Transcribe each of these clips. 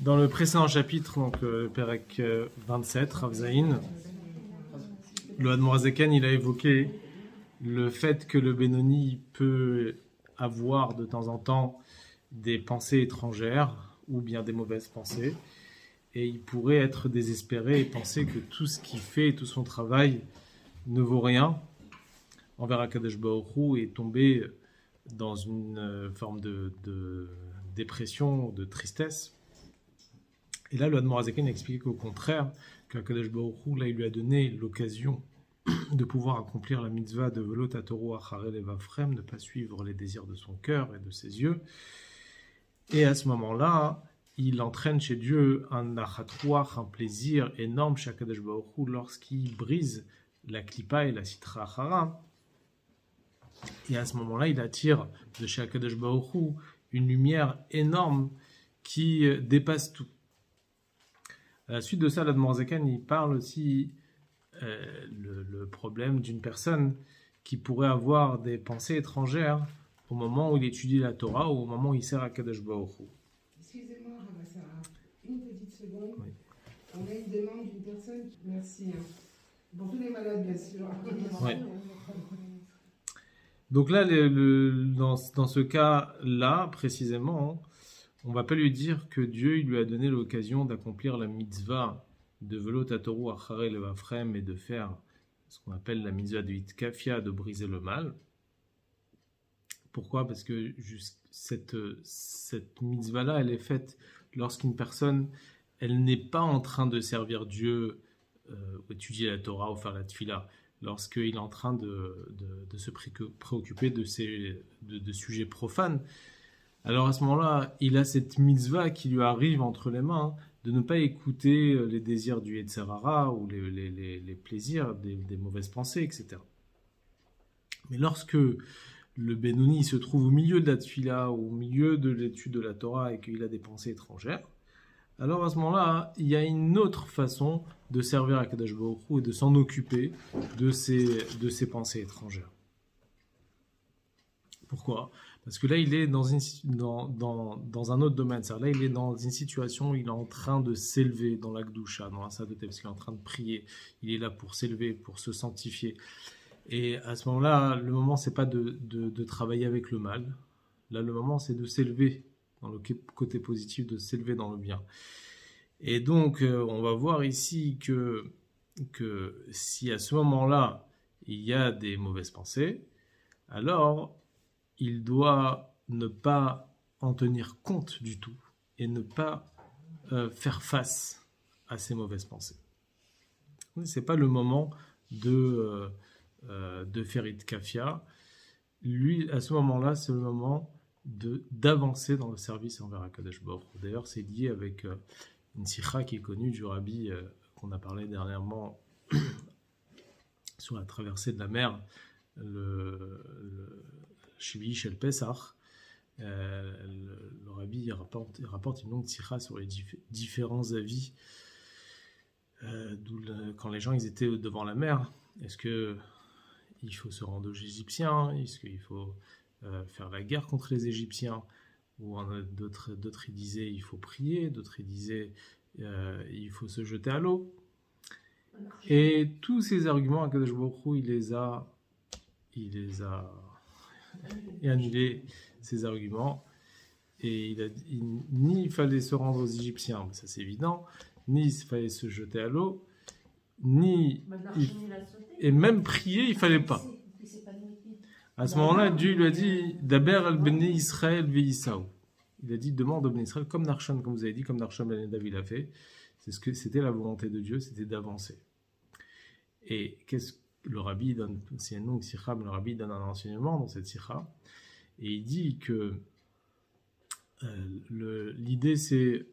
Dans le précédent chapitre, donc Perek 27, Rav Zaïn, le Admor Azaken, il a évoqué le fait que le Benoni peut avoir de temps en temps des pensées étrangères ou bien des mauvaises pensées, et il pourrait être désespéré et penser que tout ce qu'il fait, tout son travail ne vaut rien envers Akadosh Baruch Hu et tomber dans une forme de dépression, de tristesse. Et là, le Admor Azaken explique qu'au contraire, qu'Akadosh Baruch Hu, là, il lui a donné l'occasion de pouvoir accomplir la mitzvah de Velot Atoro Acharei Levavchem, ne pas suivre les désirs de son cœur et de ses yeux. Et à ce moment-là, il entraîne chez Dieu un nachatrouach, un plaisir énorme chez Akadosh Baruch Hu lorsqu'il brise la klipa et la sitra achara. Et à ce moment-là, il attire de chez Akadosh Baruch Hu une lumière énorme qui dépasse tout. À la suite de ça, l'Admor Azaken, il parle aussi le problème d'une personne qui pourrait avoir des pensées étrangères au moment où il étudie la Torah ou au moment où il sert à Kadosh Baruch Hu. Excusez-moi, Ramassara, une petite seconde. Oui. On a une demande d'une personne. Merci. Pour tous les malades, bien sûr. Oui. Donc là, dans ce cas-là, précisément, on ne va pas lui dire que Dieu il lui a donné l'occasion d'accomplir la mitzvah de Velot Atoro Acharei Levavchem et de faire ce qu'on appelle la mitzvah de Hitkafia, de briser le mal. Pourquoi ? Parce que cette mitzvah-là, elle est faite lorsqu'une personne, elle n'est pas en train de servir Dieu, étudier la Torah ou faire la tfila, lorsqu'il est en train de se préoccuper de sujets profanes. Alors à ce moment-là, il a cette mitzvah qui lui arrive entre les mains, de ne pas écouter les désirs du Yetzer Hara ou les plaisirs des mauvaises pensées, etc. Mais lorsque le Benoni se trouve au milieu de la tfila, au milieu de l'étude de la Torah et qu'il a des pensées étrangères, alors à ce moment-là, il y a une autre façon de servir à Kadosh Baruch Hu et de s'en occuper de ces pensées étrangères. Pourquoi ? Parce que là, il est dans un autre domaine. C'est-à-dire là, il est dans une situation où il est en train de s'élever dans la Gdusha, dans la Sadoté, parce qu'il est en train de prier. Il est là pour s'élever, pour se sanctifier. Et à ce moment-là, le moment, c'est pas de travailler avec le mal. Là, le moment, c'est de s'élever dans le côté positif, de s'élever dans le bien. Et donc, on va voir ici que si à ce moment-là, il y a des mauvaises pensées, alors il doit ne pas en tenir compte du tout et ne pas faire face à ces mauvaises pensées. C'est pas le moment de faire Hitkafia. Lui, à ce moment-là, c'est le moment d'avancer dans le service envers Akadosh Baruch Hu. D'ailleurs, c'est lié avec une sikha qui est connue du rabbi qu'on a parlé dernièrement sur la traversée de la mer, le Shvi Shel Pesach. Le rabbi il rapporte une longue sikha sur les différents avis quand les gens ils étaient devant la mer. Est-ce qu'il faut se rendre aux Égyptiens ? Est-ce qu'il faut faire la guerre contre les Égyptiens ? Ou d'autres ils disaient il faut prier, d'autres ils disaient il faut se jeter à l'eau. Et tous ces arguments, Akadosh Baruch Hu, il les a annulé ces arguments. Et il a dit ni il fallait se rendre aux Égyptiens, ça c'est évident, ni il fallait se jeter à l'eau, et même prier, il fallait pas. À ce moment-là, Dieu lui a dit Daber al bnei Israël ve'Isaou. Il a dit demande au bnei Israël, comme Narshon, comme vous avez dit, comme Narshon ben David l'a fait. C'était la volonté de Dieu, c'était d'avancer. Et qu'est-ce que le rabbi donne ? C'est une longue sikha, mais le rabbi donne un enseignement dans cette sikha. Et il dit que l'idée, c'est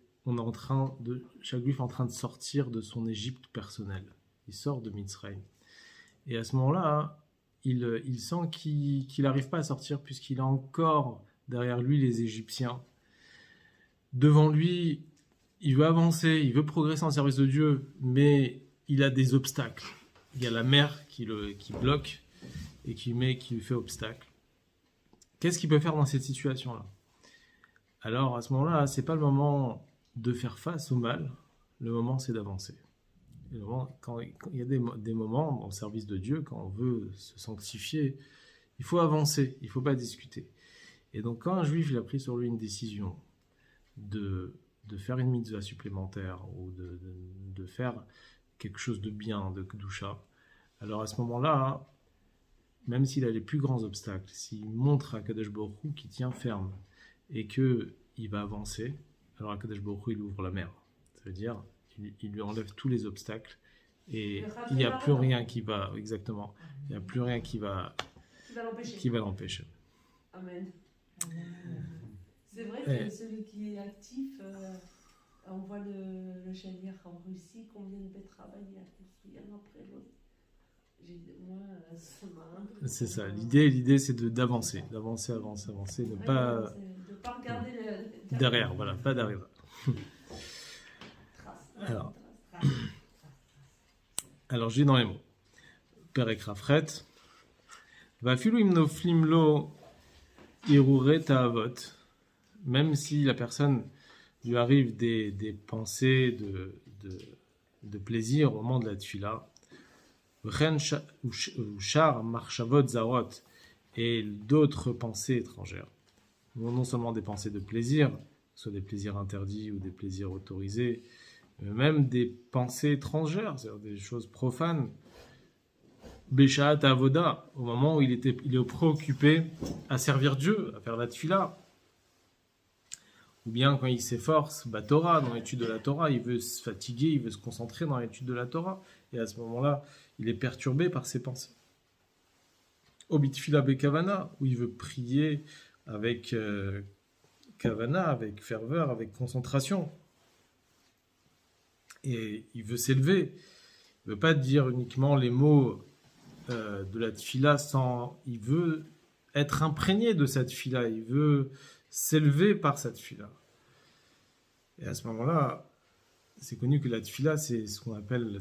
chaque juif est en train de sortir de son Égypte personnelle. Il sort de Mitzrayim. Et à ce moment-là, il sent qu'il n'arrive pas à sortir puisqu'il a encore derrière lui les Égyptiens. Devant lui, il veut avancer, il veut progresser en service de Dieu, mais il a des obstacles. Il y a la mer qui bloque et qui lui fait obstacle. Qu'est-ce qu'il peut faire dans cette situation-là ? Alors à ce moment-là, c'est pas le moment de faire face au mal, le moment c'est d'avancer. Et quand il y a des moments au service de Dieu, quand on veut se sanctifier, il faut avancer, il ne faut pas discuter. Et donc quand un juif il a pris sur lui une décision de faire une mitzvah supplémentaire ou de faire quelque chose de bien, de kedusha, alors à ce moment-là, même s'il a les plus grands obstacles, s'il montre à Kadosh Baruch Hu qu'il tient ferme et qu'il va avancer, alors à Kadosh Baruch Hu il ouvre la mer. Ça veut dire il lui enlève tous les obstacles et il n'y a plus rien qui va, exactement, il n'y a plus rien qui va l'empêcher. Amen. C'est vrai que celui qui est actif, on voit le chalier en Russie, combien de betteraves il a construit un après l'autre. C'est ça, l'idée c'est d'avancer, ne pas regarder derrière, voilà, pas derrière. Alors je dis dans les mots, Perek Rafret, Vafilu imnoflim lo irure ta'avot, même si la personne lui arrive des pensées de plaisir au moment de la tfila, ou char marchavot zarot, et d'autres pensées étrangères, non seulement des pensées de plaisir, que ce soit des plaisirs interdits ou des plaisirs autorisés, mais même des pensées étrangères, c'est-à-dire des choses profanes. Beshaat avoda, au moment où il est préoccupé à servir Dieu, à faire la tfila, ou bien quand il s'efforce, Torah, dans l'étude de la Torah, il veut se fatiguer, il veut se concentrer dans l'étude de la Torah, et à ce moment-là, il est perturbé par ses pensées. Obitfila bekavana, où il veut prier avec kavana, avec ferveur, avec concentration, et il veut s'élever. Il ne veut pas dire uniquement les mots de la tfila il veut être imprégné de cette tfila, il veut s'élever par cette tfila. Et à ce moment-là, c'est connu que la tfila, c'est ce qu'on appelle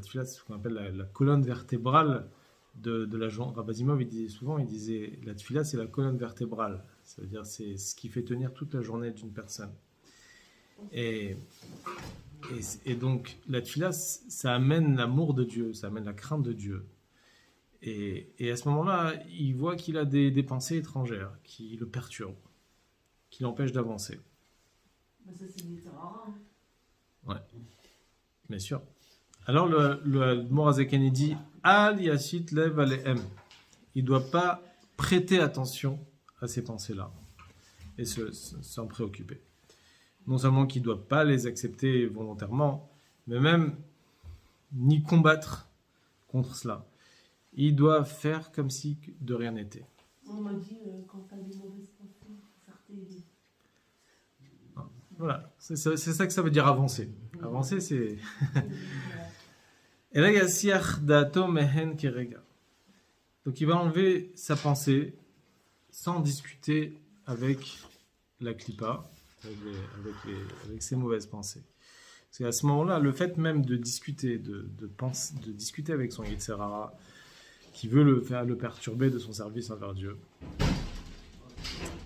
la colonne vertébrale de la journée. Rabbi Zimov, il disait la tfila, c'est la colonne vertébrale. Ça veut dire c'est ce qui fait tenir toute la journée d'une personne. Et donc la tfila, ça amène l'amour de Dieu, ça amène la crainte de Dieu. Et à ce moment-là, il voit qu'il a des pensées étrangères qui le perturbent, qui l'empêchent d'avancer. Mais ça, c'est des Torah. Ouais, bien sûr. Alors le Morazekani dit Al Yashit Lev Alehem. Il ne doit pas prêter attention à ces pensées-là et s'en préoccuper. Non seulement qu'il ne doit pas les accepter volontairement, mais même ni combattre contre cela. Il doit faire comme si de rien n'était. On m'a dit quand tu as des mauvaises pensées, il faut faire tes... Voilà, c'est ça que ça veut dire avancer. Avancer, c'est... Et là, il y a siach dato mehen kerega. Donc il va enlever sa pensée sans discuter avec la klipa, avec ses mauvaises pensées. Parce qu'à ce moment-là, le fait même de discuter, de discuter avec son Yetzer Hara, qui veut le perturber de son service envers Dieu,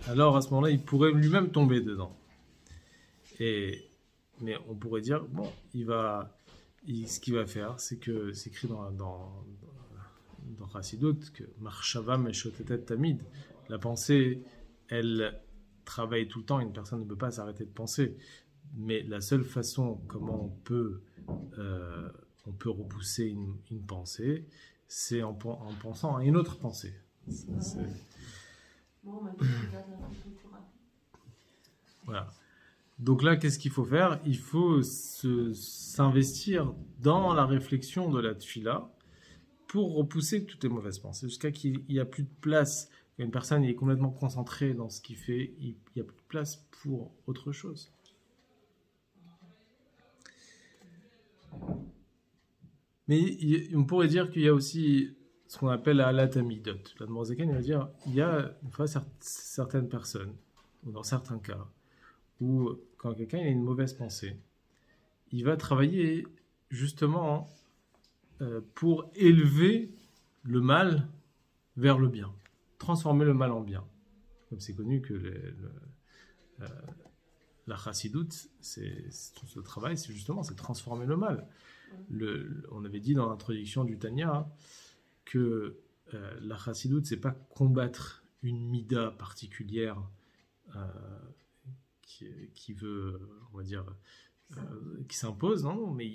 alors à ce moment-là, il pourrait lui-même tomber dedans. Mais on pourrait dire, bon, ce qu'il va faire, c'est que c'est écrit dans Chassidut que Marshava Meshotetet Tamid, la pensée, elle travaille tout le temps, une personne ne peut pas s'arrêter de penser. Mais la seule façon comment on peut repousser une pensée, c'est en pensant à une autre pensée. Voilà. Donc là, qu'est-ce qu'il faut faire? Il faut s'investir dans la réflexion de la tfila pour repousser toutes les mauvaises pensées, jusqu'à qu'il n'y a plus de place. Quand une personne est complètement concentrée dans ce qu'il fait, il n'y a plus de place pour autre chose. Mais on pourrait dire qu'il y a aussi ce qu'on appelle la halat amidot. La Morazekhan, il va dire il y a une fois certaines personnes, ou dans certains cas, où quand quelqu'un a une mauvaise pensée, il va travailler justement pour élever le mal vers le bien, transformer le mal en bien. Comme c'est connu que la chassidoute, tout ce travail, c'est justement transformer le mal. On avait dit dans l'introduction du Tanya que la chassidoute, c'est pas combattre une mida particulière qui veut, on va dire, qui s'impose, non, mais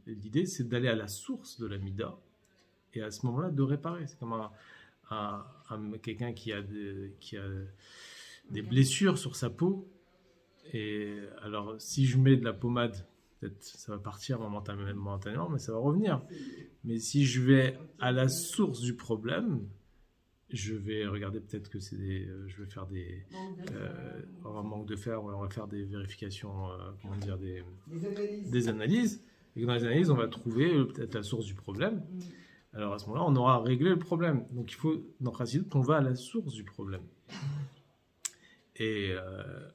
l'idée, c'est d'aller à la source de la mida et à ce moment-là de réparer. C'est comme quelqu'un qui a des blessures sur sa peau, et alors si je mets de la pommade, peut-être ça va partir momentanément, mais ça va revenir. Mais si je vais à la source du problème, je vais regarder peut-être que je vais faire un manque de fer, on va faire des vérifications, des analyses. Et dans les analyses, on va trouver peut-être la source du problème. Alors à ce moment-là, on aura réglé le problème. Donc il faut, dans Chassidut, qu'on va à la source du problème. Et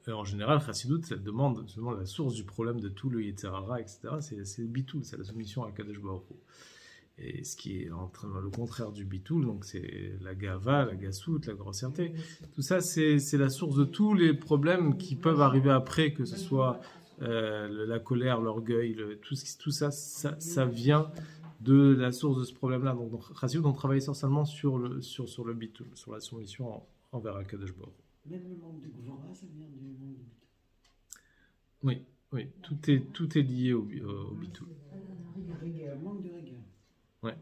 en général, Chassidut, ça demande la source du problème de tout le Yetzer Hara, etc. C'est le bitoul, c'est la soumission à Kadosh Baruch Hu. Et ce qui est le contraire du bitoul, donc c'est la gava, la gassoute, la grossièreté. Tout ça, c'est la source de tous les problèmes qui peuvent arriver après, que ce soit la colère, l'orgueil, tout ça, ça vient de la source de ce problème-là. Donc dans Chassidut, on travaille essentiellement sur le bitoul, sur la soumission envers Kadosh Baruch Hu. Même le manque de gvora, ça vient du manque de Oui, bitoul. tout est lié au bitoul. Manque de rigueur. Ouais.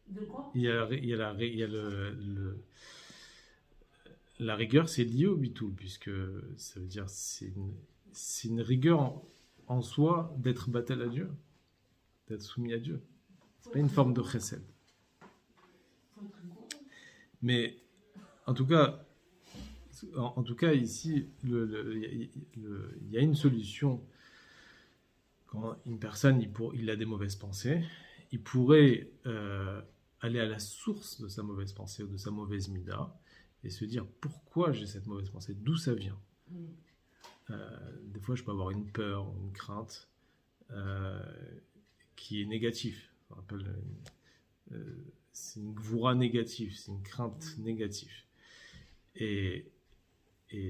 De quoi? Il y a la rigueur, c'est lié au bitoul, puisque ça veut dire c'est une rigueur en soi d'être battel à Dieu, d'être soumis à Dieu. C'est pas une forme de chesed. Mais en tout cas ici, il y a une solution. Quand une personne il a des mauvaises pensées, il pourrait aller à la source de sa mauvaise pensée ou de sa mauvaise mida et se dire pourquoi j'ai cette mauvaise pensée, d'où ça vient. Des fois, je peux avoir une peur, une crainte qui est négative. On appelle, c'est une gvoura négative, c'est une crainte négative. Et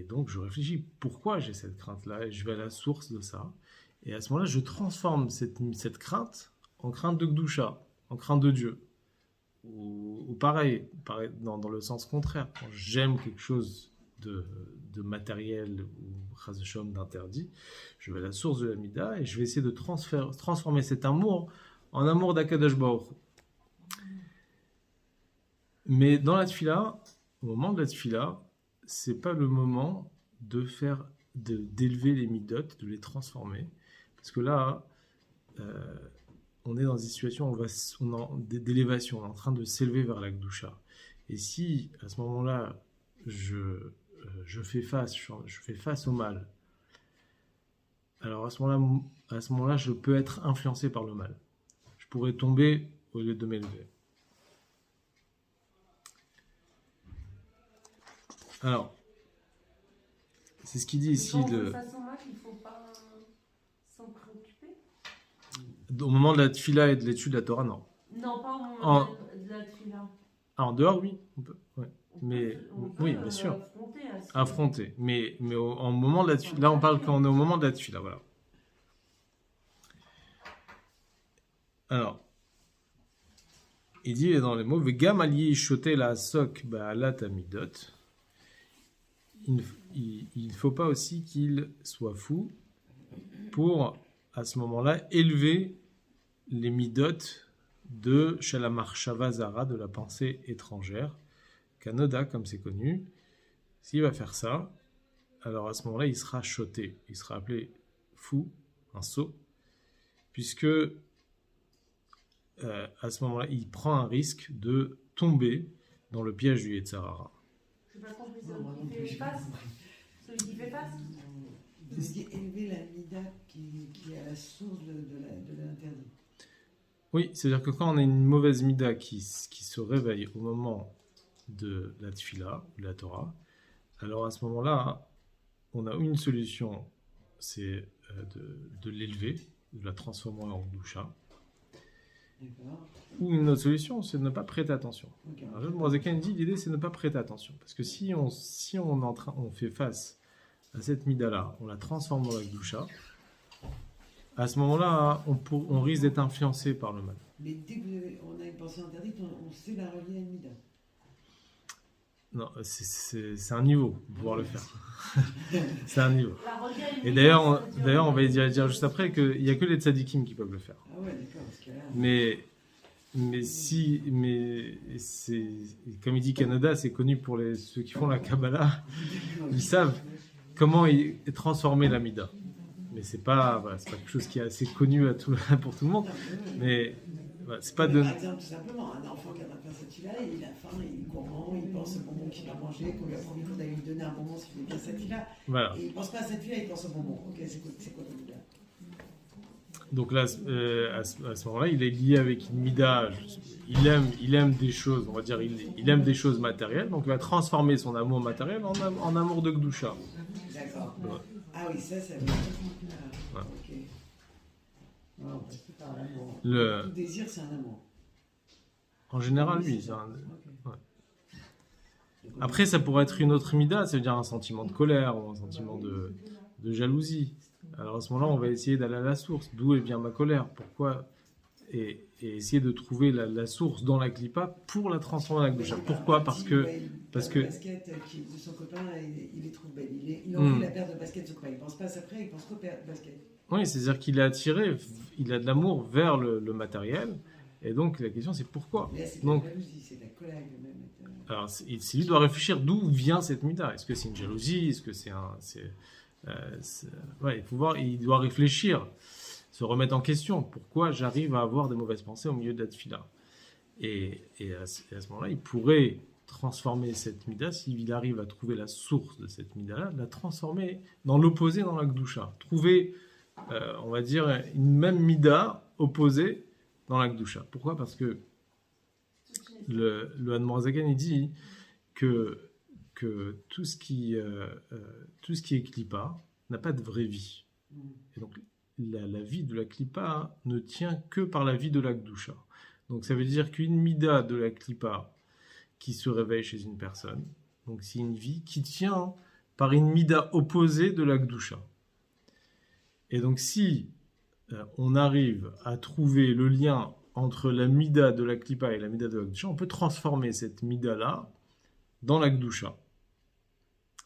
donc, je réfléchis pourquoi j'ai cette crainte-là et je vais à la source de ça. Et à ce moment-là, je transforme cette crainte en crainte de Gdusha, en crainte de Dieu. Ou pareil dans le sens contraire. Quand j'aime quelque chose de matériel ou chas v'shalom d'interdit, je vais à la source de la mida et je vais essayer de transformer cet amour en amour d'Akadosh Baruch Hu. Mais dans la tfila, au moment de la tfila, c'est pas le moment d'élever les midot, de les transformer. Parce que là, on est dans une situation d'élévation, on est en train de s'élever vers la Gdusha. Et si, à ce moment-là, je fais face au mal, alors à ce moment-là, je peux être influencé par le mal. Je pourrais tomber au lieu de m'élever. Alors, c'est ce qu'il dit ici. De façon mal, il ne faut pas s'en préoccuper. Au moment de la tfila et de l'étude de la Torah, non. Non, pas au moment de la tfila. En dehors, oui, on peut. Ouais. Oui, bien sûr. Affronter. Mais en moment de la tfila, là, on parle quand on est au moment de la tfila, voilà. Alors, il dit dans les mots, Vegam ali shoté la sok ba'alat amidot. Il ne faut pas aussi qu'il soit fou pour, à ce moment-là, élever les midot de Shalamar Shavazara, de la pensée étrangère, Kanoda, comme c'est connu. S'il va faire ça, alors à ce moment-là, il sera choté, il sera appelé fou, un sot, puisque à ce moment-là, il prend un risque de tomber dans le piège du Yetzer Hara. Je n'ai pas compris, celui qui fait face. Celui qui fait face. Parce qu'il élever la mida qui est à la source de l'interdit. Oui, c'est-à-dire que quand on a une mauvaise mida qui se réveille au moment de la tfila, de la Torah, alors à ce moment-là, on a une solution, c'est de l'élever, de la transformer en Gdusha. D'accord. Ou une autre solution, c'est de ne pas prêter attention. Ok. Alors, le Morazakan dit l'idée c'est de ne pas prêter attention. Parce que si on fait face à cette mida-là, on la transforme dans la Gdusha, à ce moment-là, on risque d'être influencé par le mal. Mais dès qu'on a une pensée interdite, on sait la relier à une mida. Non, c'est un niveau pour pouvoir le faire. C'est un niveau. La relier à une Et vida, d'ailleurs, on va dire juste après qu'il n'y a que les tzadikim qui peuvent le faire. Ah ouais, d'accord, parce que là... Mais c'est, comme il dit Canada, c'est connu pour ceux qui font la Kabbalah. Ils savent comment transformer la mida. Mais c'est pas quelque chose qui est assez connu pour tout le monde. Mais voilà, c'est pas de. Par exemple, tout simplement, un enfant qui a faim cette fille-là, il a faim, il est gourmand, il pense au bonbon qu'il va manger, qu'on lui a promis qu'on allait lui donner un bonbon s'il fait bien cette fille-là. Voilà. Et il pense pas à cette fille-là, il pense au bonbon. Ok, c'est quoi le mida? Donc là, à ce moment-là, il est lié avec une mida. Il aime des choses, on va dire, il aime des choses matérielles. Donc il va transformer son amour matériel en amour de Gdusha. D'accord. Ouais. Ah oui, ça veut dire. Ouais. Ok. Non, c'est pas un amour. Le, Tout désir, c'est un amour. en général, oui. Ok. Ouais. Après, ça pourrait être une autre mida, ça veut dire un sentiment de colère ou un sentiment de jalousie. Alors à ce moment-là, on va essayer d'aller à la source. D'où vient ma colère? Pourquoi? Et essayer de trouver la source dans la clipa pour la transformer en la Gdusha. Pourquoi? Parce que La basket de son copain, il les trouve belle. Il a Hmm. envie la paire de basket de son copain. Il pense pas à ça après, il pense qu'au basket. oui, c'est-à-dire qu'il est attiré, il a de l'amour vers le matériel. Et donc la question c'est pourquoi? Là, c'est de Donc, la jalousie, c'est de la colère même. alors lui doit réfléchir d'où vient cette mida. Est-ce que c'est une jalousie? Est-ce que ouais, il doit réfléchir, se remettre en question. Pourquoi j'arrive à avoir des mauvaises pensées au milieu de la tefila? Et à ce moment-là, il pourrait transformer cette mida, s'il arrive à trouver la source de cette mida-là, la transformer dans l'opposé, dans la Gdusha. Trouver, on va dire, une même mida opposée dans la Gdusha. Pourquoi? Parce que le Admorazaken, il dit que tout ce qui est klipa n'a pas de vraie vie. Et donc, la vie de la klipa ne tient que par la vie de la Gdusha. Donc, ça veut dire qu'une mida de la klipa qui se réveille chez une personne, donc c'est une vie qui tient par une mida opposée de la Gdusha. Et donc, si on arrive à trouver le lien entre la mida de la klipa et la mida de la Gdusha, on peut transformer cette mida-là dans la Gdusha.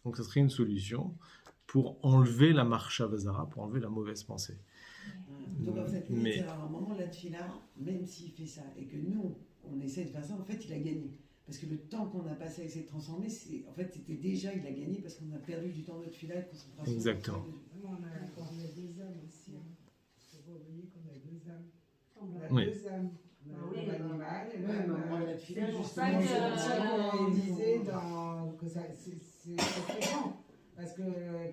Donc, ça serait une solution pour enlever la marcha vazara, pour enlever la mauvaise pensée. Donc en fait, Mais- à un moment, la tefila, même s'il fait ça, et que nous, on essaie de faire ça, en fait, il a gagné. Parce que le temps qu'on a passé à essayer de transformer, en fait, c'était déjà, il a gagné parce qu'on a perdu du temps de tefila et de concentration. Exactement. On a deux âmes aussi. Il faut pas oublier qu'on a deux âmes. On a Oui. deux âmes. Ah On a oui. l'âme animale et Ouais, mais l'âme, moi, la tefila, c'est pour justement, ça que- c'est pour ça qu'on disait que c'est fréquent. Parce que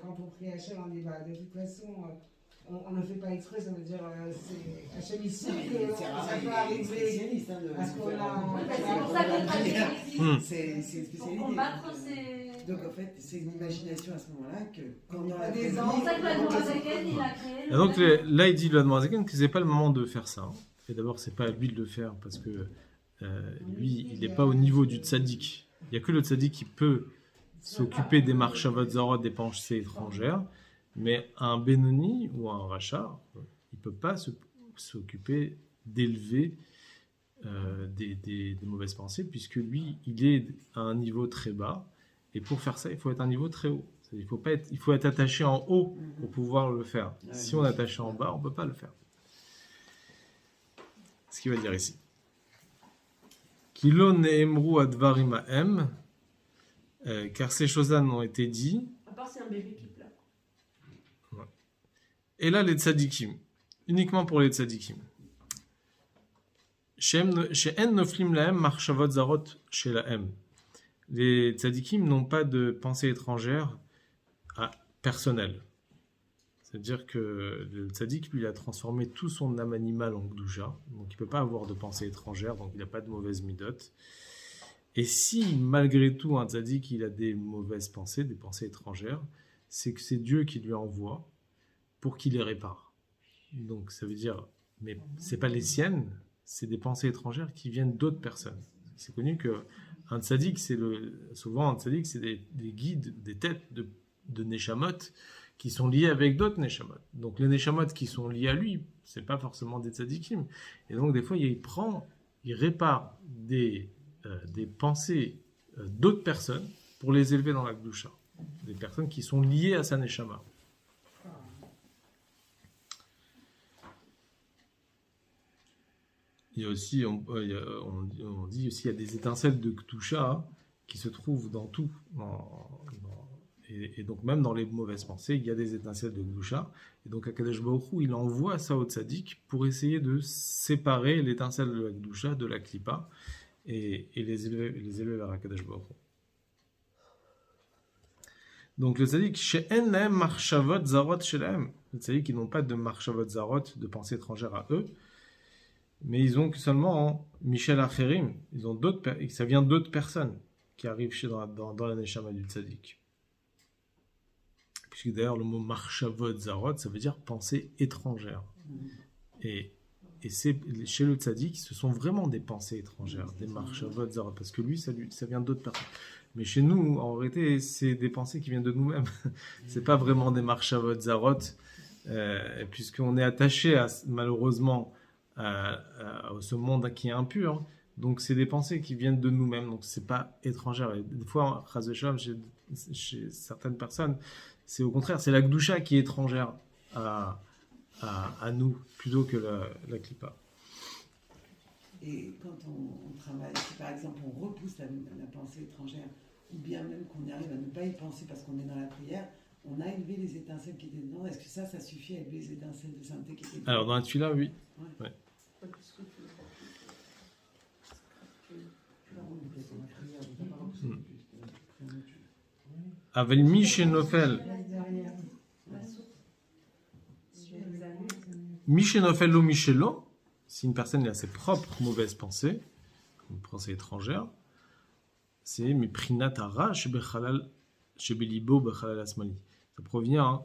quand on prie Hachem, on dit bah, de toute façon, on ne fait pas exprès, ça veut dire c'est Hachem ici que ça peut arriver. spécialiste, hein, de Parce qu'on faire- a. Ouais, c'est pour ça que traduire ici. C'est une Pour spécialité. combattre ces. Donc en fait, c'est une imagination à ce moment-là que quand on Des aura ans. C'est pour ça que la Nourazaken, il a créé. Et donc là, il dit le Admorazaken que c'est pas le moment de faire ça. Et d'abord, c'est pas à lui de le faire parce que lui, il n'est pas au niveau du tzaddik. Il n'y a que le tzaddik qui peut s'occuper des marchavot zarot, des pensées étrangères, mais un Benoni ou un Racha, il peut pas s'occuper d'élever des mauvaises pensées, puisque lui, il est à un niveau très bas, et pour faire ça, il faut être à un niveau très haut. Il faut être attaché en haut pour pouvoir le faire. Si on est attaché en bas, on ne peut pas le faire. Ce qu'il va dire ici. Kilo ne'emru advarim ha'em, car ces choses-là n'ont été dites. À part c'est un bébé qui pleure. Et là, les tzadikim, uniquement pour les tzadikim. She'en noflim lahem marchavot zarot chez lahem. Les tzadikim n'ont pas de pensée étrangère personnelle. C'est-à-dire que le tzadik, lui, il a transformé tout son âme animale en gdouja, donc il ne peut pas avoir de pensée étrangère, donc il n'a pas de mauvaise midot. Et si, malgré tout, un tzadik, il a des mauvaises pensées, des pensées étrangères, c'est que c'est Dieu qui lui envoie pour qu'il les répare. Donc ça veut dire, mais c'est pas les siennes, c'est des pensées étrangères qui viennent d'autres personnes. C'est connu qu'un tzaddik, souvent un tzaddik, c'est des guides, des têtes de neshamot qui sont liés avec d'autres neshamot. Donc les neshamot qui sont liés à lui, c'est pas forcément des tzaddikim. Et donc des fois, il répare des pensées d'autres personnes pour les élever dans la Gdusha. Des personnes qui sont liées à sa neshama. Il y a aussi, on dit aussi, il y a des étincelles de Gdusha qui se trouvent dans tout. Et donc même dans les mauvaises pensées, il y a des étincelles de Gdusha. Et donc Akadosh Baruch Hu, il envoie ça au tzaddik pour essayer de séparer l'étincelle de la Gdusha de la Klippa et les élever vers Akadosh Baruch Hu. Donc le tzaddik, she'en lahem marchavot zarot shelahem. Le tzaddik, ils n'ont pas de marchavot zarot, de pensées étrangères à eux, mais ils ont que seulement Michel Acherim. Ils ont ça vient d'autres personnes qui arrivent dans la neshama du tzaddik. Puisque d'ailleurs le mot marchavot zarot, ça veut dire pensée étrangère. Et chez le tzaddik, ce sont vraiment des pensées étrangères, des marchavot zarot, parce que lui, ça vient d'autres personnes. Mais chez nous, en réalité, c'est des pensées qui viennent de nous-mêmes. C'est pas vraiment des marchavot zarot, puisqu'on est attaché malheureusement à ce monde qui est impur. Donc c'est des pensées qui viennent de nous-mêmes, donc c'est pas étrangère. Et des fois, chas v'shalom, chez certaines personnes, c'est au contraire, c'est la Gdusha qui est étrangère à nous, plutôt que la Klippa. Et quand on travaille, si par exemple on repousse la pensée étrangère, ou bien même qu'on arrive à ne pas y penser parce qu'on est dans la prière, on a élevé les étincelles qui étaient dedans. Est-ce que ça suffit à élever les étincelles de sainteté qui étaient dedans? Alors dans la Tfila, oui. Ouais. Avel mi shenofel. Mi shenofel lo michelo. Si une personne a ses propres mauvaises pensées, une pensée étrangère, c'est miprinat hara shebelibo bechalal asmali. Ça provient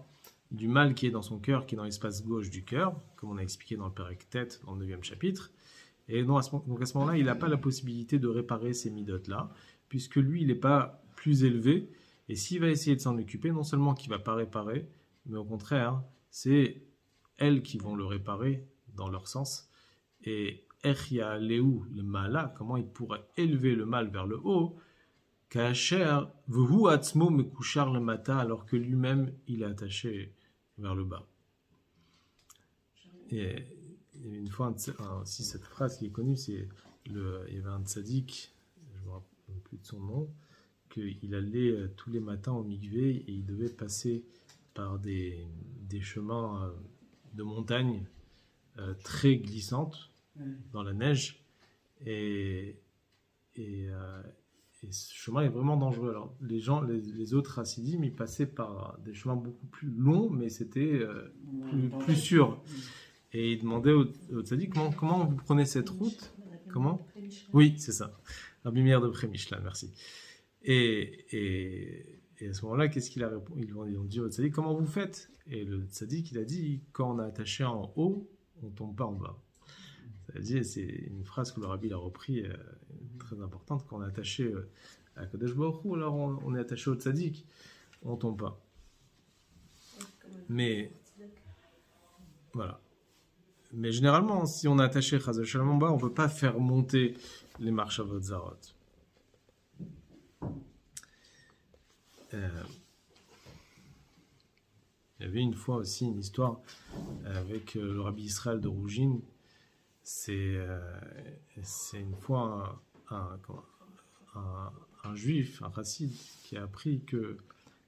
du mal qui est dans son cœur, qui est dans l'espace gauche du cœur, comme on a expliqué dans le Perek Tet, dans le 9e chapitre. Et donc à ce moment-là, il n'a pas la possibilité de réparer ces midotes-là, puisque lui, il n'est pas plus élevé. Et s'il va essayer de s'en occuper, non seulement qu'il ne va pas réparer, mais au contraire, c'est elles qui vont le réparer dans leur sens. Et Echia Léou, le Mala, comment il pourrait élever le mal vers le haut, Kacher, Vhu Atzmo Mekushar le Mata, alors que lui-même, il est attaché vers le bas. Et une fois, aussi cette phrase qui est connue, il y avait un tzaddik, je ne me rappelle plus de son nom, qu'il allait tous les matins au mikvé et il devait passer par des chemins de montagne très glissantes dans la neige et ce chemin est vraiment dangereux. Alors les autres chassidim, ils passaient par des chemins beaucoup plus longs, mais c'était plus sûr. Et il demandait au tzaddik, comment vous prenez cette route? Comment? Oui, c'est ça. Rabbi Meir de Prémichlan, merci. Et à ce moment-là, qu'est-ce qu'il a répondu? Ils ont dit au tzaddik, comment vous faites? Et le tzaddik, il a dit, quand on est attaché en haut, on ne tombe pas en bas. C'est-à-dire, c'est une phrase que le rabbi a repris, très importante, quand on est attaché à Kadosh Baruch Hu, alors on est attaché au tzaddik, on ne tombe pas. Mais, voilà. Mais généralement, si on est attaché chas v'shalom en bas, on ne peut pas faire monter les marchavot zarot. Il y avait une fois aussi une histoire avec le rabbi Israël de Rougine. C'est une fois un juif, un chassid, qui a appris que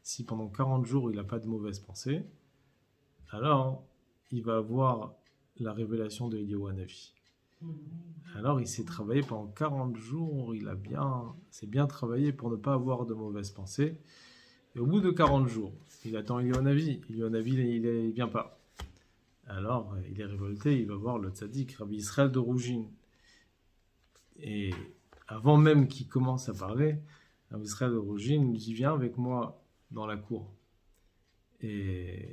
si pendant 40 jours il n'a pas de mauvaises pensées, alors il va avoir la révélation de Eliyahu Hanavi. Alors il s'est travaillé pendant 40 jours, s'est bien travaillé pour ne pas avoir de mauvaises pensées. Et au bout de 40 jours, il attend Eliyahu Hanavi. Eliyahu Hanavi, il ne vient pas. Alors il est révolté, il va voir le tzaddik, Rabbi Israël de Rougine. Et avant même qu'il commence à parler, Rabbi Israël de Rougine lui dit, viens avec moi dans la cour. Et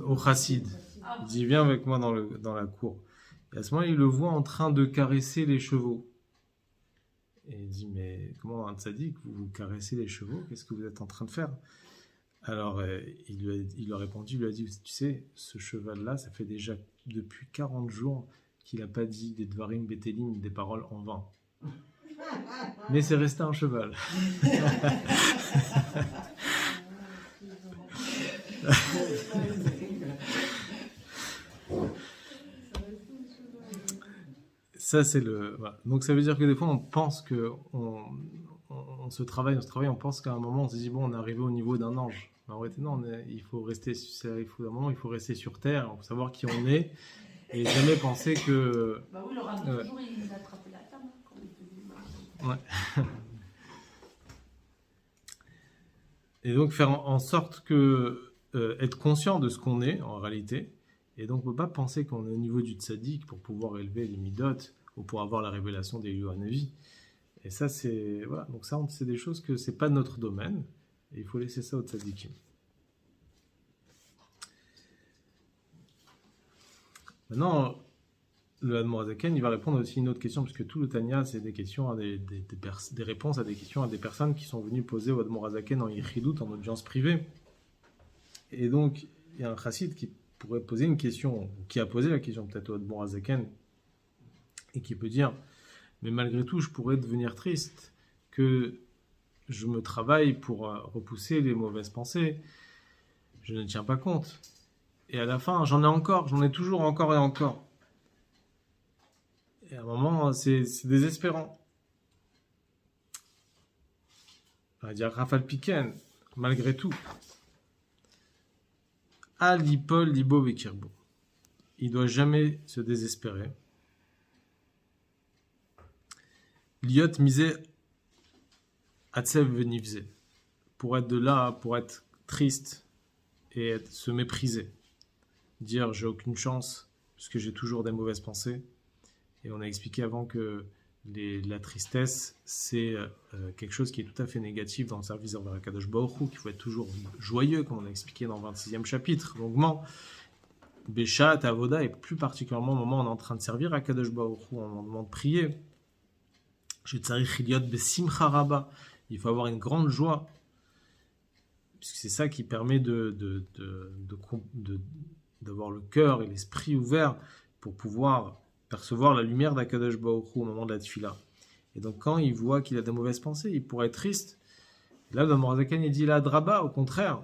au chassid. Il dit, viens avec moi dans la cour. Et à ce moment-là, il le voit en train de caresser les chevaux. Et il dit, mais comment un tzaddik, vous caressez les chevaux? Qu'est-ce que vous êtes en train de faire? Alors, il a répondu, il lui a dit, tu sais, ce cheval-là, ça fait déjà depuis 40 jours qu'il n'a pas dit des dvarim betelim, des paroles en vain. Mais c'est resté un cheval. Ça, c'est le. Voilà. Donc, ça veut dire que des fois, on pense que on se travaille, on pense qu'à un moment, on se dit, bon, on est arrivé au niveau d'un ange. Mais en réalité, non, il faut rester, il faut rester sur terre, il faut savoir qui on est, et jamais penser que. Bah oui, le rabbin, toujours, il attrape la table quand il fait du mal. Ouais. Et donc, faire en sorte que. Être conscient de ce qu'on est, en réalité, et donc on ne peut pas penser qu'on est au niveau du tzaddik pour pouvoir élever les midot, ou pour avoir la révélation des Yohanavi. Et ça, c'est. Voilà. Donc, ça, c'est des choses que c'est pas notre domaine. Et il faut laisser ça au tzaddikim. Maintenant, le Admorazaken, il va répondre aussi à une autre question, parce que tout le Tanya, c'est des questions, des réponses à des questions à des personnes qui sont venues poser au Admorazaken en Yichidut, en audience privée. Et donc, il y a un chassid qui pourrait poser une question, qui a posé la question peut-être au Admorazaken, et qui peut dire, mais malgré tout, je pourrais devenir triste que je me travaille pour repousser les mauvaises pensées. Je ne tiens pas compte. Et à la fin, j'en ai toujours encore et encore. Et à un moment, c'est désespérant. On va dire Rafal Piken, malgré tout. Alipol libo vekirbo. Il ne doit jamais se désespérer. Liot misé atsev venivze. Pour être de là, pour être triste et se mépriser. Dire j'ai aucune chance puisque j'ai toujours des mauvaises pensées. Et on a expliqué avant que la tristesse, c'est quelque chose qui est tout à fait négatif dans le service envers Akadosh Baruch Hu, qu'il faut être toujours joyeux, comme on a expliqué dans le 26e chapitre, longuement. Béchat, Avoda, et plus particulièrement au moment où on est en train de servir Akadosh Baruch Hu, on demande de prier. Il faut avoir une grande joie, puisque c'est ça qui permet d'avoir le cœur et l'esprit ouvert pour pouvoir percevoir la lumière d'Akadosh Baruch Hu au moment de la tefila. Et donc quand il voit qu'il a des mauvaises pensées, il pourrait être triste. Là, le Morazakan, il dit la draba, au contraire.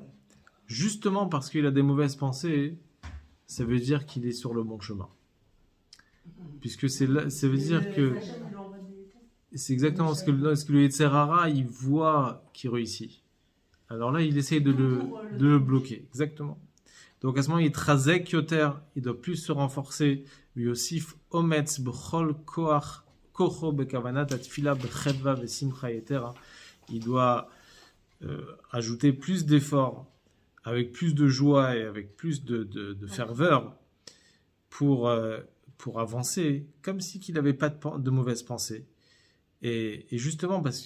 Justement parce qu'il a des mauvaises pensées, ça veut dire qu'il est sur le bon chemin. Puisque ça veut dire que c'est exactement ce que le Yetzer Hara, il voit qu'il réussit. Alors là, il essaye de le bloquer. Exactement. Donc à ce moment, il est trazek yoter, il doit plus se renforcer. Yosif ometz b'chol koach kocho bekavanat atfila b'chedva v'simcha yetera. Il doit ajouter plus d'efforts, avec plus de joie et avec plus de ferveur pour avancer, comme si qu'il n'avait pas de mauvaises pensées. Et justement parce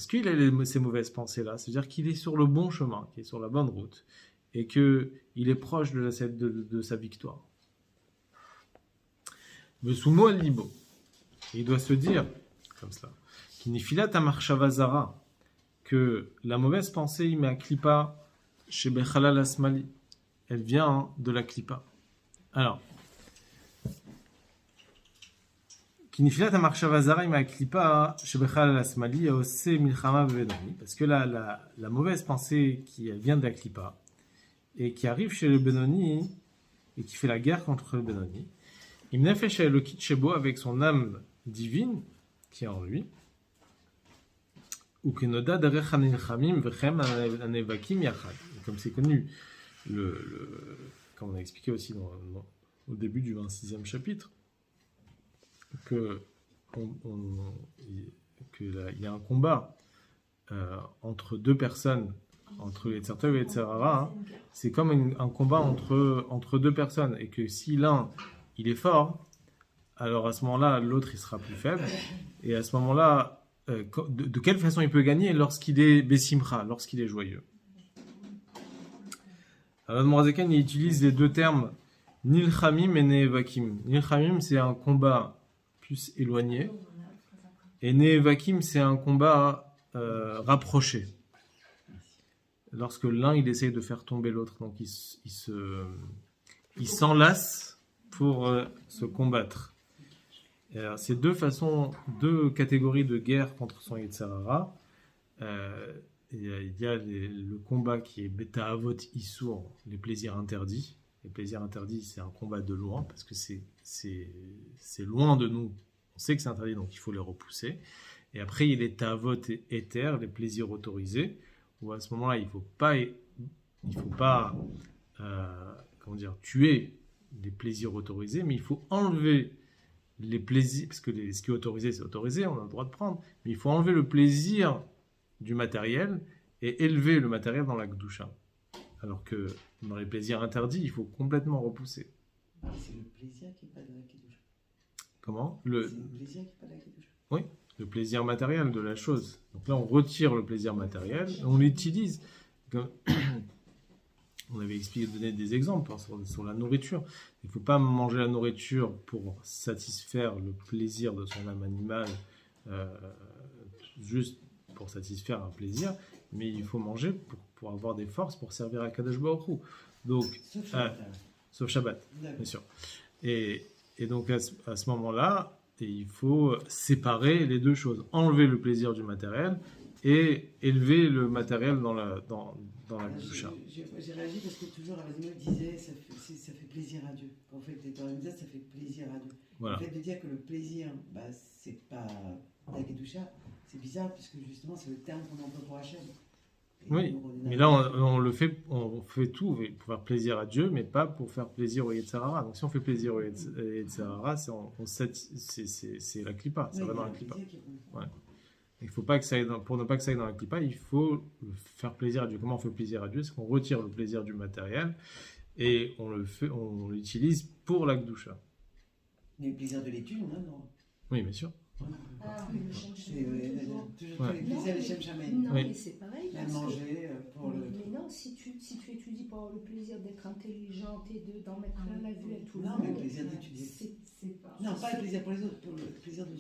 qu'il a ces mauvaises pensées-là, c'est-à-dire qu'il est sur le bon chemin, qu'il est sur la bonne route, et qu'il est proche de sa victoire. Vesumo al libo. Il doit se dire, comme cela, Kinifilat amarchavazara, que la mauvaise pensée, il met à klipa chez Bechalal Asmali. Elle vient de la klipa. Alors, Kinifilat amarchavazara, il met à klipa chez Bechalal Asmali, ose milchama vevedani, parce que la mauvaise pensée qui vient de la klipa, et qui arrive chez le Benoni, et qui fait la guerre contre le Benoni, il nefesh elokit shebo, avec son âme divine qui est en lui, ou kenoda derech hanilchamim vechem anevakim yachad. Comme c'est connu, comme on a expliqué aussi au début du 26e chapitre, qu'il y a un combat entre deux personnes, entre Yetzer Tov et Yetzer Hara, c'est comme un combat entre deux personnes, et que si l'un il est fort, alors à ce moment-là l'autre il sera plus faible, et à ce moment-là de quelle façon il peut gagner? Lorsqu'il est besimcha, lorsqu'il est joyeux. Alors Morazakan il utilise les deux termes Nilchamim et Neevakim. Nilchamim, c'est un combat plus éloigné. Et Neevakim, c'est un combat rapproché. Lorsque l'un, il essaye de faire tomber l'autre. Donc, il s'enlace pour se combattre. Et alors, c'est deux catégories de guerre contre son Yetzer Hara. Il y a le combat qui est Beta Avot Issour, les plaisirs interdits. Les plaisirs interdits, c'est un combat de loin, parce que c'est loin de nous. On sait que c'est interdit, donc il faut les repousser. Et après, il y a les Ta'avot et Éther, les plaisirs autorisés, où à ce moment-là, il faut pas tuer les plaisirs autorisés, mais il faut enlever les plaisirs, parce que ce qui est autorisé, on a le droit de prendre, mais il faut enlever le plaisir du matériel et élever le matériel dans la Kedusha. Alors que dans les plaisirs interdits, il faut complètement repousser. C'est le plaisir qui n'est pas dans la Kedusha. Comment ? C'est le plaisir qui n'est pas dans la Kedusha. Oui, le plaisir matériel de la chose. Donc là, on retire le plaisir matériel, et on l'utilise. On avait donné des exemples sur la nourriture. Il ne faut pas manger la nourriture pour satisfaire le plaisir de son âme animale, juste pour satisfaire un plaisir, mais il faut manger pour avoir des forces pour servir à Kadosh Baruch Hu. Donc, sauf Shabbat, bien sûr. Et donc à ce moment-là, il faut séparer les deux choses, enlever le plaisir du matériel et élever le matériel dans la Kedusha. J'ai réagi parce que toujours Avazimov disait ça fait plaisir à Dieu. Quand on fait les Torah ça fait plaisir à Dieu. Voilà. Le fait de dire que le plaisir, c'est pas la Kedusha, c'est bizarre puisque justement c'est le terme qu'on emploie pour Hachem. Oui, mais là on fait tout pour faire plaisir à Dieu, mais pas pour faire plaisir au Yetzer Hara. Donc si on fait plaisir au Yetzer Hara, c'est la Klippa, ça va dans la Klippa. Ouais. Il faut pas que ça aille pour ne pas que ça aille dans la Klippa, il faut faire plaisir à Dieu. Comment on fait plaisir à Dieu ? C'est qu'on retire le plaisir du matériel et on l'utilise pour la Kedusha. Mais le plaisir de l'étude, non. Oui, bien sûr. Toujours les plaisirs des Shem Shamaim. Non, mais c'est pareil. Même manger pour le. Mais non, si tu étudies pour avoir le plaisir d'être intelligente et d'en mettre plein la vue à tout le monde. Non, mais le plaisir d'étudier. C'est pas. Non, pas le plaisir pour les autres, pour le plaisir de.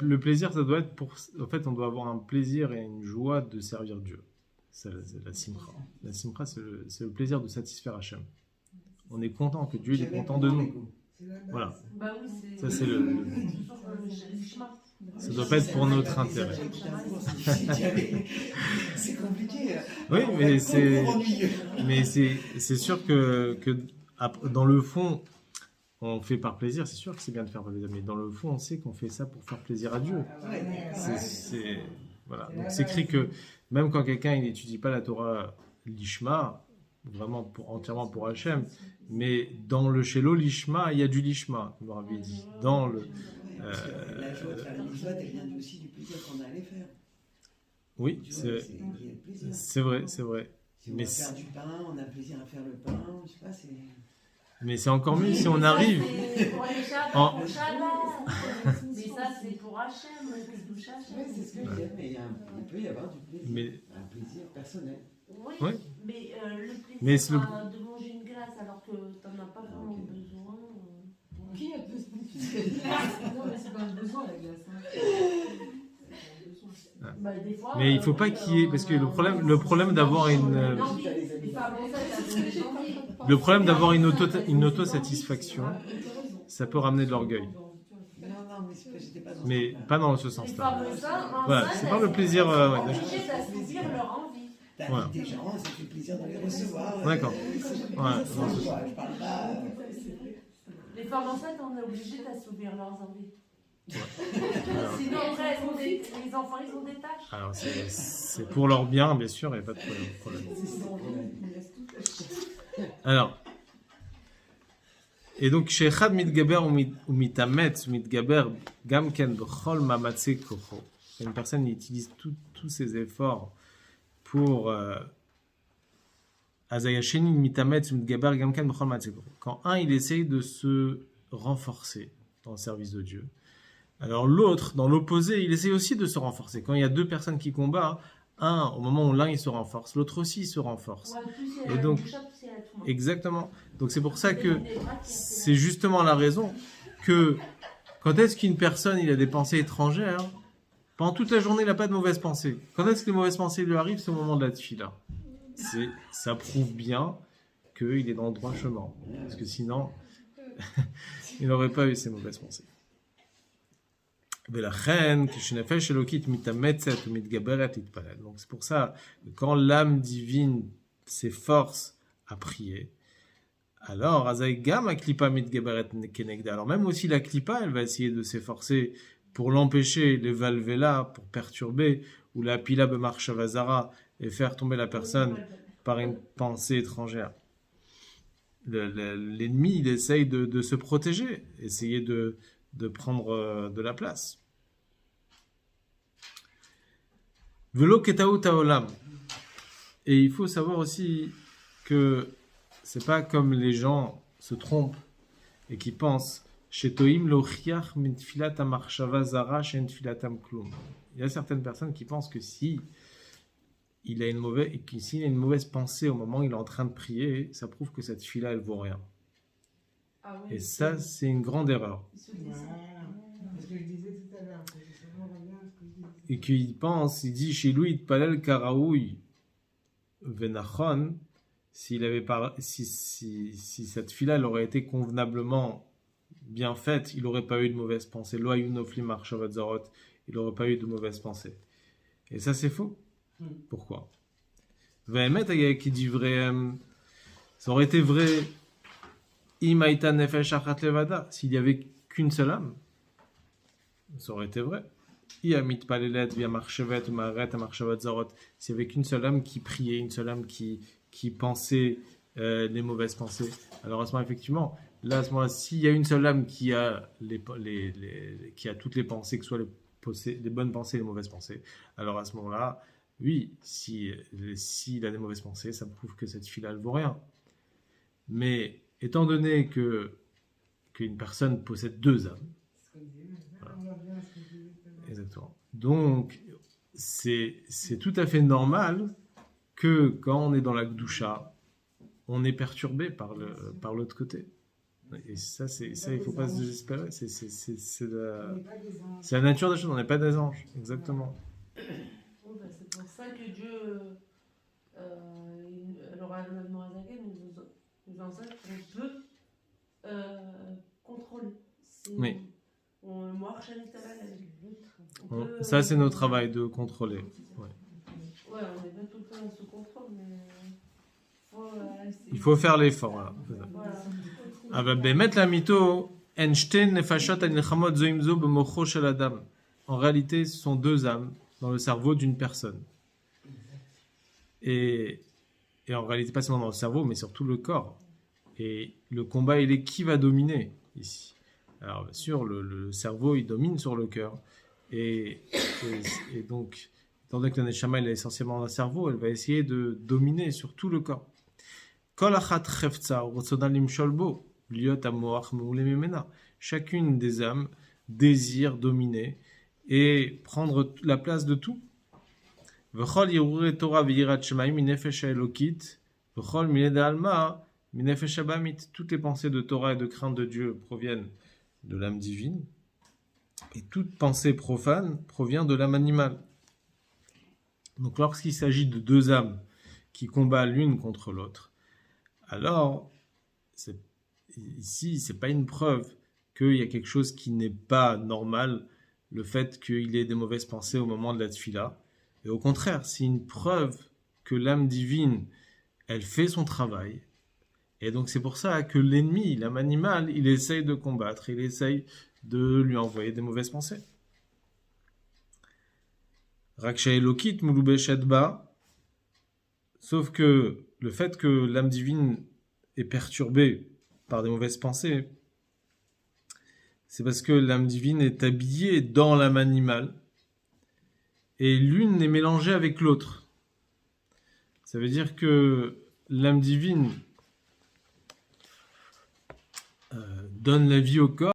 Le plaisir, ça doit être en fait, on doit avoir un plaisir et une joie de servir Dieu. C'est la simcha. La simcha, c'est le plaisir de satisfaire Hachem. On est content que Dieu il est content de nous. Voilà. Bah oui, Ça, c'est le ça doit pas être pour notre intérêt. C'est compliqué. Oui, mais c'est sûr que dans le fond, on fait par plaisir. C'est sûr que c'est bien de faire plaisir, mais dans le fond, on sait qu'on fait ça pour faire plaisir à Dieu. Voilà. Donc c'est écrit que même quand quelqu'un il n'étudie pas la Torah Lishma, vraiment entièrement pour Hachem, mais dans le Shelo Lishma, il y a du Lishma, comme Rabbi dit. Dans le La joie de faire les mitzvot, elle vient aussi du plaisir qu'on a à les faire. oui, c'est vrai. Si on Mais va faire du pain, on a plaisir à faire le pain, je sais pas, c'est. Mais c'est encore mieux si on arrive. C'est pour les Shabbat, pour Shabbat. Mais ça, c'est pour Hachem, le Kedusha Hachem. Oui, c'est ce que je disais, mais il peut y avoir du plaisir, un plaisir personnel. Oui, Oui. mais le Mais plaisir de manger une glace alors que tu n'en as pas vraiment besoin. Qui a besoin de glace ? Non, mais c'est pas un besoin la glace. Bah, des fois, Mais il faut pas qu'il y ait, parce que le problème d'avoir le problème d'avoir une autosatisfaction, ça peut ramener de l'orgueil. Non, mais j'étais pas dans Mais pas dans ce sens-là. Voilà, Voilà, c'est pas le plaisir. obligés d'assouvir leur envie. Voilà. des gens, ça fait plaisir de les recevoir. D'accord. Je parle pas. Les femmes enceintes, on est obligé d'assouvir leurs envies. Sinon, après, les enfants, ils ont des tâches. Alors c'est pour leur bien, bien sûr, il n'y a pas de problème. Alors, et donc, chez Echad mitgaber ou mitametz ou mitgaber gamken b'chol mamatze kocho. Une personne qui utilise tous ses efforts pour azayasheni mitametz ou mitgaber gamken b'chol mamatze kocho. Quand un, il essaye de se renforcer dans le service de Dieu, alors l'autre, dans l'opposé, il essaye aussi de se renforcer. Quand il y a deux personnes qui combattent, au moment où l'un il se renforce, l'autre aussi il se renforce. Ouais, plus il y Et a donc- une shop, plus il y a tout le monde. Exactement. Donc c'est pour ça Et que on est bras qui a fait c'est justement la raison que quand est-ce qu'une personne il a des pensées étrangères, pendant toute la journée il n'a pas de mauvaises pensées. Quand est-ce que les mauvaises pensées lui arrivent, c'est au moment de la tefila. Ça prouve bien qu'il est dans le droit chemin. Parce que sinon, il n'aurait pas eu ces mauvaises pensées. ולכן, כשנפש אלוקית מתאמצת ומתגברת להתפלל. Donc c'est pour ça que quand l'âme divine s'efforce à prier, alors azay gam aklipa mitgaberet kenegda. Alors même aussi la klipa, elle va essayer de s'efforcer pour l'empêcher, les valvela, pour perturber, ou la pila b'marchavazara, et faire tomber la personne par une pensée étrangère. L'ennemi, il essaye de se protéger, essayer de prendre de la place. Velo ketaou taolam. Et il faut savoir aussi que c'est pas comme les gens se trompent et qui pensent shetoim lochiach min tfilat hamarshava zara shen tfilatam klum. Il y a certaines personnes qui pensent que s'il a une mauvaise pensée au moment où il est en train de prier, ça prouve que cette fila elle vaut rien. Ah oui, Et ça, c'est une grande erreur. il se dit ça. Voilà. Ce que je disais tout à l'heure, ça me revient à ce que je disais. Et qu'il pense, il dit chez lui, Palel Karaoui Venachon, si cette fila aurait été convenablement bien faite, il n'aurait pas eu de mauvaise pensée. Lo ayu noflim marshavatzarot, il n'aurait pas eu de mauvaise pensée. Et ça, c'est faux. Pourquoi? Ve'emet ayek qui dit vrai, ça aurait été vrai, imaita nefesh achat levada, s'il n'y avait qu'une seule âme, ça aurait été vrai. S'il n'y avait qu'une seule âme qui priait, une seule âme qui pensait les mauvaises pensées, alors à ce moment effectivement, là à ce moment-là, s'il y a une seule âme qui a qui a toutes les pensées, que ce soit les bonnes pensées et les mauvaises pensées, alors à ce moment-là, oui, s'il a des mauvaises pensées, ça prouve que cette fille-là ne vaut rien. Mais étant donné qu'une personne possède deux âmes, Ce que je disais, on revient à ce que je disais tout à l'heure. exactement. Donc, c'est tout à fait normal que quand on est dans la Gdusha, on est perturbé par l'autre côté. Et ça, il ne faut pas se désespérer. C'est On n'est pas des anges. la nature des choses, on n'est pas des anges. Exactement. Oui, bah, c'est pour ça que Dieu, l'oral de Noazaken nous enseigne qu'on peut contrôler. Oui. On marche à l'étalage avec l'autre. Ça, c'est notre travail de contrôler. Ouais. Ouais, on n'est pas tout le temps sous contrôle, mais Il faut faire l'effort. Voilà. Voilà. אבל באמת לאמיתו, הן שתי נפשות הנלחמות זו עם זו במוחו של אדם. En réalité, ce sont deux âmes dans le cerveau d'une personne. Et en réalité, pas seulement dans le cerveau, mais surtout le corps. Et le combat, il est qui va dominer ici? Alors, bien sûr, le cerveau, il domine sur le cœur. Et donc, étant donné que la Neshama, elle est essentiellement dans le cerveau, elle va essayer de dominer sur tout le corps. Kol achat chefza u'rotzona limshol bo, liot hamoach me'ule mimena. Chacune des âmes désire dominer et prendre la place de tout. V'chol yirure Torah v'yirat shemaim minefesh ha'elokit, v'chol miled ha'alma minefesh ha'bamit. Toutes les pensées de Torah et de crainte de Dieu proviennent de l'âme divine, et toute pensée profane provient de l'âme animale. Donc lorsqu'il s'agit de deux âmes qui combattent l'une contre l'autre, alors ici c'est pas une preuve qu'il y a quelque chose qui n'est pas normal, le fait qu'il ait des mauvaises pensées au moment de la tfila, et au contraire, c'est une preuve que l'âme divine, elle fait son travail. Et donc c'est pour ça que l'ennemi, l'âme animale, il essaye de combattre, il essaye de lui envoyer des mauvaises pensées. Raksha Elokit Mouloubeshet Ba, sauf que le fait que l'âme divine est perturbée par des mauvaises pensées, c'est parce que l'âme divine est habillée dans l'âme animale, et l'une est mélangée avec l'autre. Ça veut dire que l'âme divine donne la vie au corps,